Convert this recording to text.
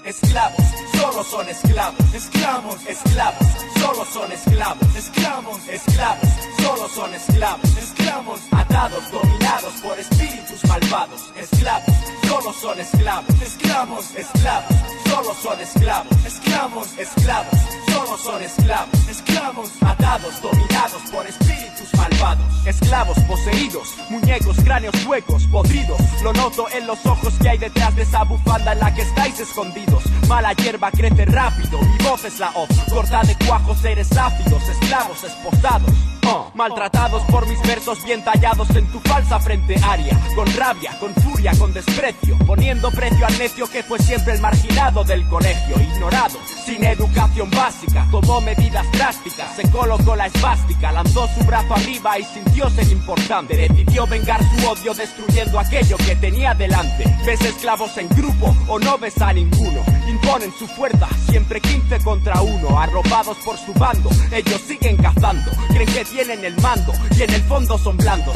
esclavos, solo son esclavos, esclavos, esclavos, solo son esclavos, esclavos, esclavos, solo son esclavos, esclavos, atados, dominados por espíritus malvados, esclavos, solo son esclavos, esclavos, esclavos, solo son esclavos, esclavos, esclavos, solo son esclavos, esclavos, atados, dominados por espíritus malvados, esclavos poseídos, muñecos, cráneos huecos, podridos, lo noto en los ojos que hay detrás de esa bufanda en la que estáis escondidos, mala hierba crece rápido, mi voz es la hoz, corta de cuajos seres ácidos, esclavos esposados, maltratados por mis versos bien tallados en tu falsa frente aria, con rabia, con furia, con desprecio, poniendo precio al necio que fue siempre el marginado del colegio, ignorado, sin educación básica, tomó medidas drásticas, se colocó la esvástica, lanzó su brazo arriba y sintió ser importante, decidió vengar su odio destruyendo aquello que tenía delante. ¿Ves esclavos en grupo o no ves a ninguno? Imponen su fuerza, siempre 15 contra 1, arropados por su bando, ellos siguen cazando, creen que tienen el mando y en el fondo son blandos.